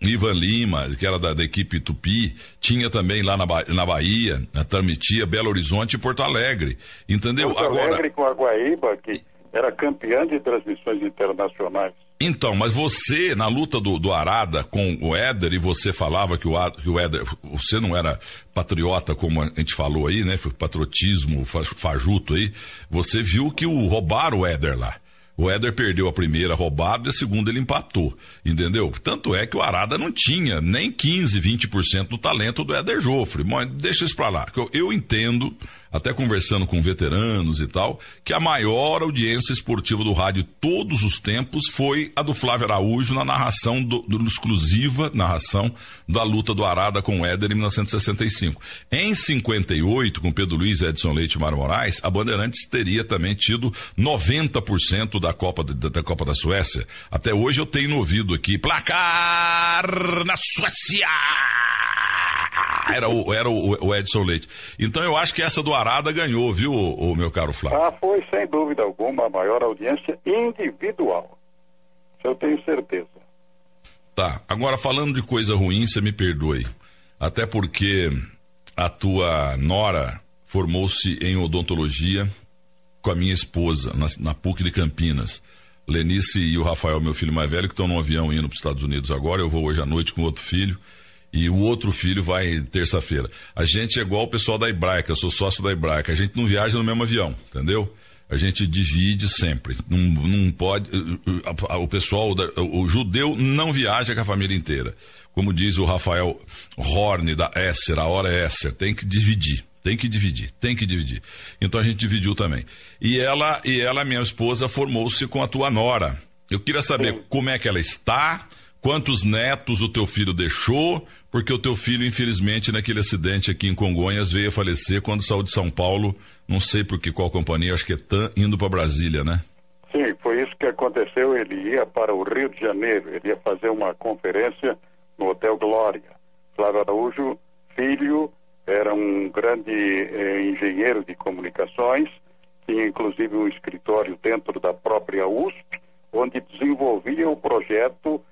C: Ivan Lima, que era da equipe Tupi, tinha também lá na Bahia, transmitia Belo Horizonte e Porto Alegre, entendeu?
I: Porto Alegre com a Guaíba, que era campeã de transmissões internacionais. Então, mas você, na luta do Harada com o Éder, e você falava que o Éder, você não era patriota, como a gente falou aí, né? Foi patriotismo fajuto aí. Você viu que roubaram o Éder lá. O Éder perdeu a primeira roubada e a segunda ele empatou, entendeu? Tanto é que o Harada não tinha nem 15, 20% do talento do Éder Joffre. Mas deixa isso pra lá. Eu entendo, até conversando com veteranos e tal, que a maior audiência esportiva do rádio todos os tempos foi a do Flávio Araújo na narração, exclusiva narração da luta do Harada com o Éder em 1965. Em 58, com Pedro Luiz, Edson Leite e Mário Moraes, a Bandeirantes teria também tido 90% da Copa da Suécia. Até hoje eu tenho no ouvido aqui, placar na Suécia! Era o Edson Leite. Então eu acho que essa do Harada ganhou, viu, o meu caro Flávio? Foi sem dúvida alguma a maior audiência individual. Isso eu tenho certeza.
C: Tá, agora falando de coisa ruim, você me perdoe. Até porque a tua nora formou-se em odontologia com a minha esposa, na PUC de Campinas. Lenice e o Rafael, meu filho mais velho, que estão no avião indo para os Estados Unidos agora. Eu vou hoje à noite com outro filho. E o outro filho vai terça-feira. A gente é igual o pessoal da Hebraica, eu sou sócio da Hebraica. A gente não viaja no mesmo avião, entendeu? A gente divide sempre. Não pode. O pessoal, o judeu não viaja com a família inteira. Como diz o Rafael Horn da Esser, a hora é Esser, tem que dividir. Então a gente dividiu também. E ela, minha esposa, formou-se com a tua nora. Eu queria saber como é que ela está, quantos netos o teu filho deixou, porque o teu filho, infelizmente, naquele acidente aqui em Congonhas, veio a falecer quando saiu de São Paulo, não sei por qual companhia, acho que é TAM, indo para Brasília, né?
I: Sim, foi isso que aconteceu. Ele ia para o Rio de Janeiro, ele ia fazer uma conferência no Hotel Glória. Flávio Araújo, filho, era um grande engenheiro de comunicações, tinha inclusive um escritório dentro da própria USP, onde desenvolvia o projeto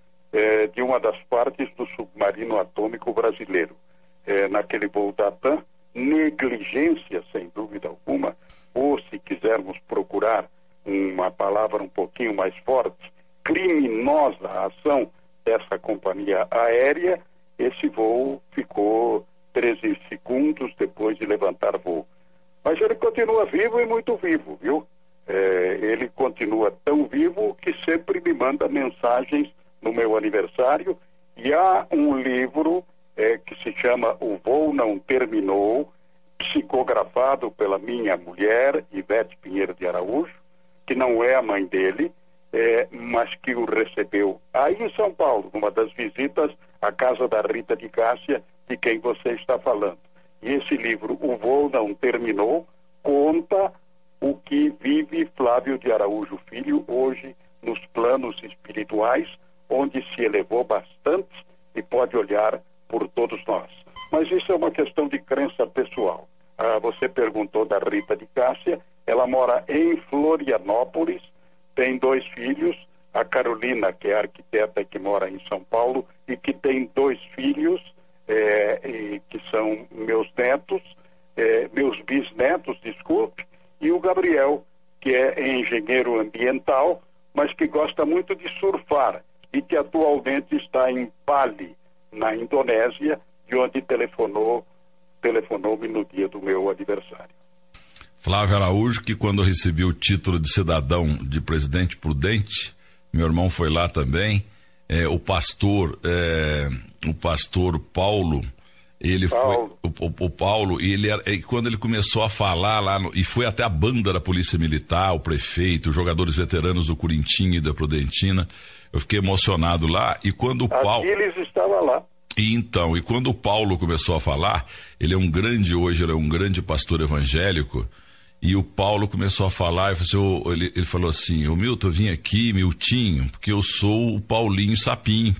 I: de uma das partes do submarino atômico brasileiro. Naquele voo da TAM, negligência, sem dúvida alguma, ou se quisermos procurar uma palavra um pouquinho mais forte, criminosa a ação dessa companhia aérea, esse voo ficou 13 segundos depois de levantar voo. Mas ele continua vivo e muito vivo, viu? Ele continua tão vivo que sempre me manda mensagens no meu aniversário, e há um livro que se chama O Voo Não Terminou, psicografado pela minha mulher, Ivete Pinheiro de Araújo, que não é a mãe dele, mas que o recebeu aí em São Paulo, numa das visitas à casa da Rita de Cássia, de quem você está falando. E esse livro, O Voo Não Terminou, conta o que vive Flávio de Araújo Filho hoje nos planos espirituais, onde se elevou bastante e pode olhar por todos nós. Mas isso é uma questão de crença pessoal. Você perguntou da Rita de Cássia, ela mora em Florianópolis, tem 2 filhos, a Carolina, que é arquiteta e que mora em São Paulo, e que tem 2 filhos, que são meus netos, meus bisnetos, desculpe, e o Gabriel, que é engenheiro ambiental, mas que gosta muito de surfar e que atualmente está em Bali, na Indonésia, de onde telefonou-me no dia do meu aniversário.
C: Flávio Araújo, que quando eu recebi o título de cidadão de Presidente Prudente, meu irmão foi lá também, o pastor Paulo, ele foi, o Paulo, e quando ele começou a falar lá, e foi até a banda da Polícia Militar, o prefeito, os jogadores veteranos do Corinthians e da Prudentina, eu fiquei emocionado lá, e quando o Paulo...
I: Aquiles estava lá.
C: E quando o Paulo começou a falar, ele é um grande pastor evangélico, e o Paulo começou a falar, ele falou assim, o Milton, eu vim aqui, Miltinho, porque eu sou o Paulinho Sapim.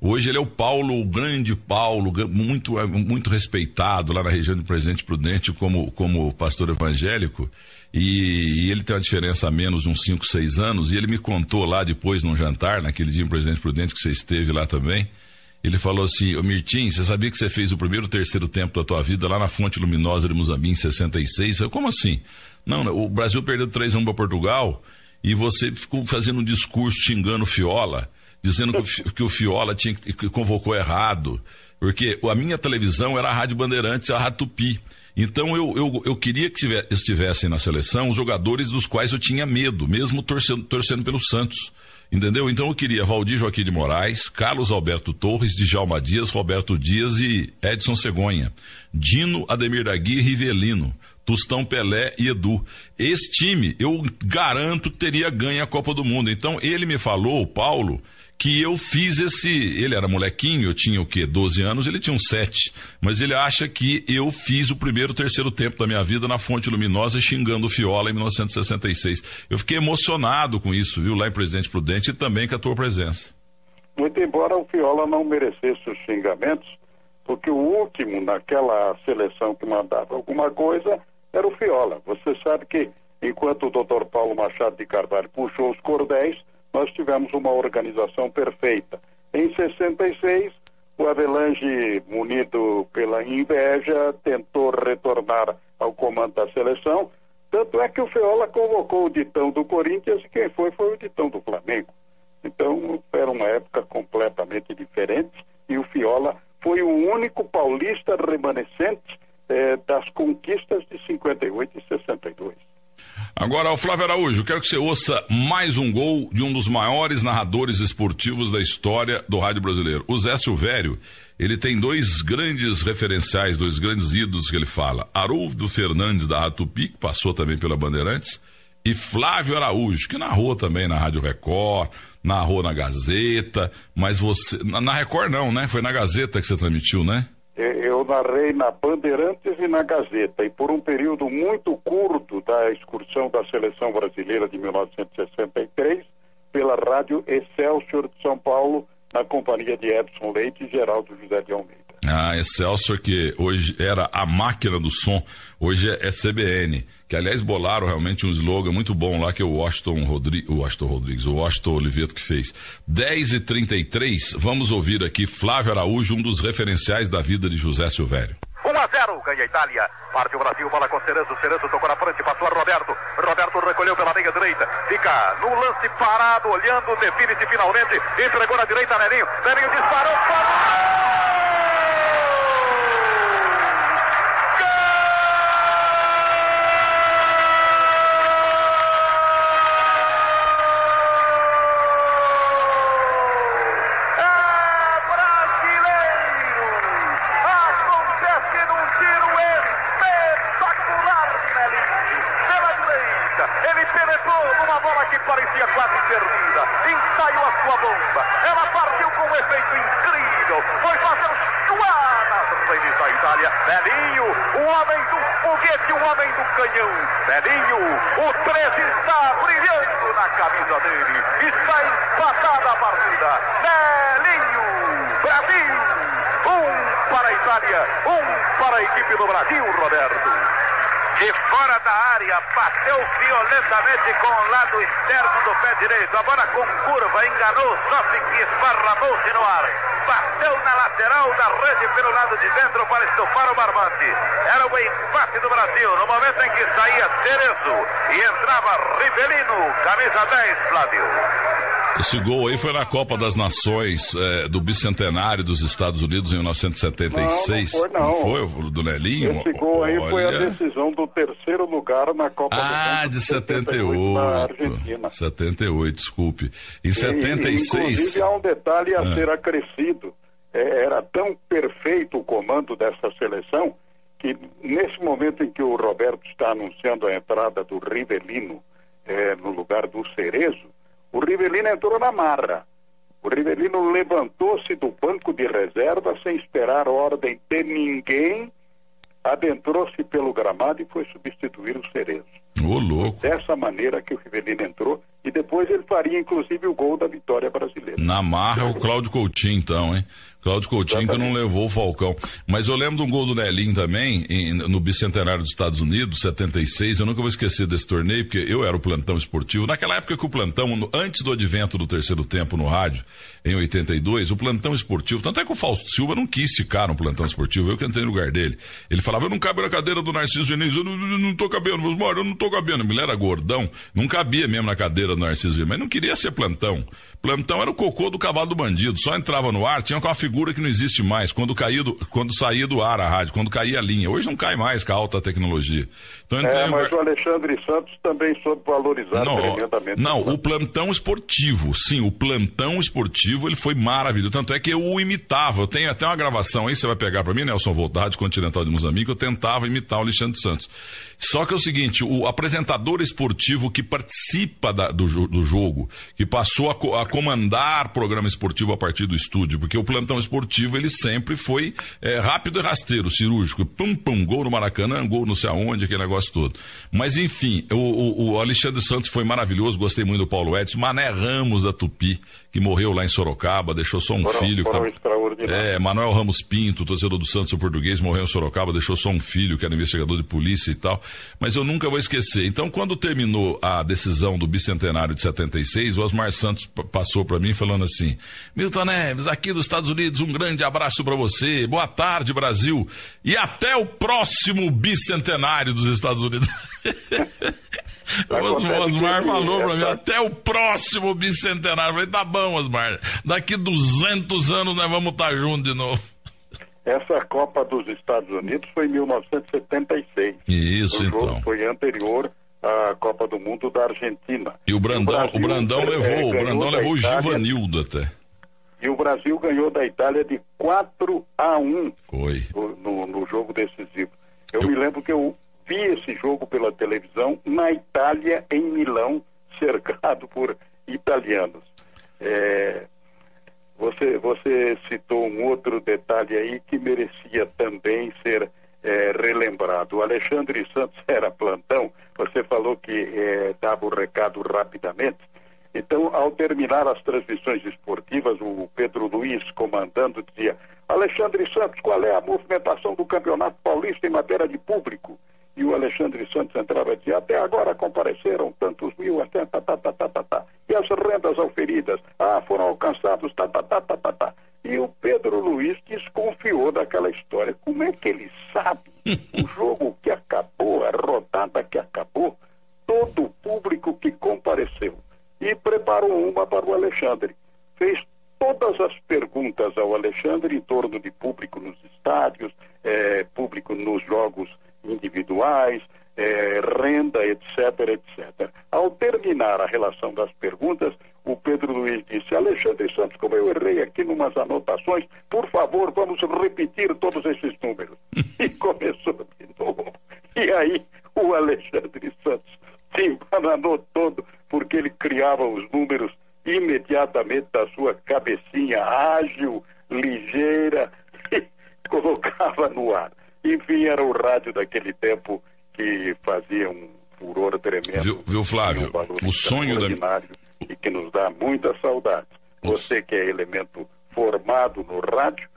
C: Hoje ele é o Paulo, o grande Paulo, muito respeitado lá na região do Presidente Prudente como pastor evangélico, e ele tem uma diferença a menos de uns 5, 6 anos, e ele me contou lá depois num jantar, naquele dia em Presidente Prudente, que você esteve lá também, ele falou assim, ô Mirtim, você sabia que você fez o primeiro e terceiro tempo da tua vida lá na Fonte Luminosa de Muzambique em 66? Eu falei, como assim? Não, o Brasil perdeu 3-1 para Portugal e você ficou fazendo um discurso xingando o Fiola, dizendo que o Fiola que convocou errado, porque a minha televisão era a Rádio Bandeirantes, a Rádio Tupi. Então eu queria que estivessem na seleção os jogadores dos quais eu tinha medo, mesmo torcendo pelo Santos. Entendeu? Então eu queria Valdir Joaquim de Moraes, Carlos Alberto Torres, Djalma Dias, Roberto Dias e Edson Cegonha, Dino, Ademir da Guia e Rivelino, Tostão, Pelé e Edu. Esse time, eu garanto que teria ganho a Copa do Mundo. Então ele me falou, o Paulo, que eu fiz ele era molequinho, eu tinha 12 anos, ele tinha uns 7, mas ele acha que eu fiz o primeiro e terceiro tempo da minha vida na Fonte Luminosa xingando o Fiola em 1966. Eu fiquei emocionado com isso, viu, lá em Presidente Prudente e também com a tua presença.
I: Muito embora o Fiola não merecesse os xingamentos, porque o último naquela seleção que mandava alguma coisa era o Fiola. Você sabe que enquanto o Dr. Paulo Machado de Carvalho puxou os cordéis, nós tivemos uma organização perfeita. Em 66, o Avelange, munido pela inveja, tentou retornar ao comando da seleção, tanto é que o Fiola convocou o Ditão do Corinthians e quem foi o Ditão do Flamengo. Então, era uma época completamente diferente e o Fiola foi o único paulista remanescente das conquistas de 58 e 62.
C: Agora, Flávio Araújo, quero que você ouça mais um gol de um dos maiores narradores esportivos da história do rádio brasileiro. O Zé Silvério, ele tem 2 grandes referenciais, 2 grandes ídolos que ele fala. Haroldo Fernandes, da Rádio Tupi, que passou também pela Bandeirantes, e Flávio Araújo, que narrou também na Rádio Record, narrou na Gazeta, mas você... Na Record não, né? Foi na Gazeta que você transmitiu, né?
I: Eu narrei na Bandeirantes e na Gazeta, e por um período muito curto da excursão da Seleção Brasileira de 1963, pela Rádio Excelsior de São Paulo, na companhia de Edson Leite e Geraldo José de Almeida.
C: Excelsior, que hoje era a máquina do som, hoje é CBN, que aliás bolaram realmente um slogan muito bom lá, que é o Washington Oliveto que fez. 10h33, vamos ouvir aqui Flávio Araújo, um dos referenciais da vida de José Silvério.
G: 1-0, ganha a Itália, parte o Brasil, bola com Cerezo tocou na frente, passou a Roberto recolheu pela meia direita, fica no lance parado, olhando, define-se finalmente, entregou na direita, Nelinho disparou, perdida. Ensaiou a sua bomba. Ela partiu com um efeito incrível. Foi fazer suar nas redes da Itália. Belinho, o homem do foguete, o homem do canhão. Belinho, o 13 está brilhando na camisa dele. Está empatada a partida. Belinho, Brasil. 1 para a Itália, 1 para a equipe do Brasil, Roberto. De fora da área, bateu violentamente com o lado externo do pé direito. A bola com curva, enganou Sofik e esparramou-se no ar. Bateu na lateral da rede pelo lado de dentro para estufar o barbante. Era o empate do Brasil no momento em que saía Cerezo e entrava Rivelino, camisa 10, Flávio.
C: Esse gol aí foi na Copa das Nações do bicentenário dos Estados Unidos em 1976.
I: Não
C: foi o do Nelinho?
I: Esse gol aí foi a decisão do terceiro lugar na Copa do Mundo
C: de 78.
I: Na Argentina.
C: 78, desculpe. Em 76...
I: Inclusive há um detalhe a ser acrescido. Era tão perfeito o comando dessa seleção que nesse momento em que o Roberto está anunciando a entrada do Rivelino no lugar do Cerezo, o Rivelino entrou na marra. O Rivelino levantou-se do banco de reserva sem esperar ordem de ninguém, adentrou-se pelo gramado e foi substituir o Cerezo.
C: Ô, louco.
I: Dessa maneira que o Rivelino entrou, e depois ele faria inclusive o gol da vitória brasileira.
C: Na marra o Cláudio Coutinho então, hein? Cláudio Coutinho que não levou o Falcão. Mas eu lembro de um gol do Nelinho também, no bicentenário dos Estados Unidos, 76, eu nunca vou esquecer desse torneio, porque eu era o plantão esportivo. Naquela época que o plantão, antes do advento do terceiro tempo no rádio, em 82, o plantão esportivo, tanto é que o Fausto Silva não quis ficar no plantão esportivo, eu que entrei no lugar dele. Ele falava, eu não cabo na cadeira do Narciso Diniz, eu não tô cabendo, meus mores, eu não tô cabendo. Ele era gordão, não cabia mesmo na cadeira do Narciso Diniz, mas não queria ser plantão. Plantão era o cocô do cavalo do bandido, só entrava no ar, tinha uma figura que não existe mais, quando saía do ar a rádio, quando caía a linha. Hoje não cai mais com a alta tecnologia. Então,
I: mas o Alexandre Santos também soube valorizar tremendamente.
C: Não, o plantão esportivo, sim, o plantão esportivo, ele foi maravilhoso, tanto é que eu o imitava, eu tenho até uma gravação aí, você vai pegar pra mim, Nelson Volta, da Rádio Continental de Moçambique, eu tentava imitar o Alexandre Santos. Só que é o seguinte, o apresentador esportivo que participa do jogo, que passou a comandar programa esportivo a partir do estúdio, porque o plantão esportivo, ele sempre foi rápido e rasteiro, cirúrgico, gol no Maracanã, gol não sei aonde, aquele negócio todo. Mas enfim, o Alexandre Santos foi maravilhoso, gostei muito do Paulo Edson, Mané Ramos da Tupi, que morreu lá em Sorocaba, deixou só um filho. Manuel Ramos Pinto, torcedor do Santos, o português, morreu em Sorocaba, deixou só um filho, que era investigador de polícia e tal. Mas eu nunca vou esquecer. Então, quando terminou a decisão do bicentenário de 76, o Osmar Santos passou para mim falando assim, Milton Neves, aqui dos Estados Unidos, um grande abraço para você, boa tarde, Brasil, e até o próximo bicentenário dos Estados Unidos. O Osmar falou pra mim, até o próximo bicentenário. Eu falei, tá bom, Osmar, daqui 200 anos nós vamos estar juntos de novo.
I: Essa Copa dos Estados Unidos foi em 1976.
C: Isso,
I: o jogo foi anterior à Copa do Mundo da Argentina.
C: E o Brandão levou o Givanildo até.
I: E o Brasil ganhou da Itália de 4-1
C: foi.
I: No jogo decisivo. Eu me lembro que eu vi esse jogo pela televisão na Itália, em Milão, cercado por italianos. Você citou um outro detalhe aí que merecia também ser relembrado. O Alexandre Santos era plantão, você falou que dava o recado rapidamente. Então, ao terminar as transmissões esportivas, o Pedro Luiz, comandando, dizia, Alexandre Santos, qual é a movimentação do Campeonato Paulista em matéria de público? E o Alexandre Santos entrava e dizia, até agora compareceram tantos mil, até E as rendas auferidas? Foram alcançados, E o Pedro Luiz desconfiou daquela história. Como é que ele sabe o jogo que acabou, a rodada que acabou, todo o público que compareceu? E preparou uma para o Alexandre. Fez todas as perguntas ao Alexandre em torno de público nos estádios, público nos jogos individuais, renda, etc. Ao terminar a relação das perguntas, o Pedro Luiz disse, Alexandre Santos, como eu errei aqui numas anotações, por favor, vamos repetir todos esses números. E começou de novo. E aí o Alexandre Santos se embananou todo, porque ele criava os números imediatamente da sua cabecinha ágil, ligeira, e colocava no ar. Enfim, era o rádio daquele tempo que fazia um furor tremendo.
C: Viu, Flávio? O sonho
I: e que nos dá muita saudade. Você que é elemento formado no rádio,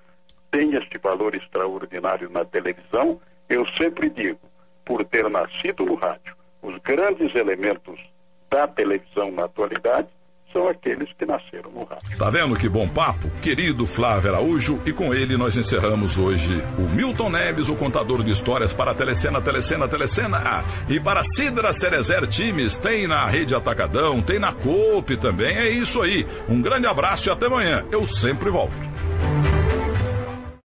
I: tem este valor extraordinário na televisão. Eu sempre digo, por ter nascido no rádio, os grandes elementos da televisão na atualidade são aqueles que nasceram no rádio.
C: Tá vendo que bom papo? Querido Flávio Araújo, e com ele nós encerramos hoje o Milton Neves, o contador de histórias para a Telecena. E para Sidra Cerezer Times, tem na Rede Atacadão, tem na Coop também, é isso aí. Um grande abraço e até amanhã. Eu sempre volto.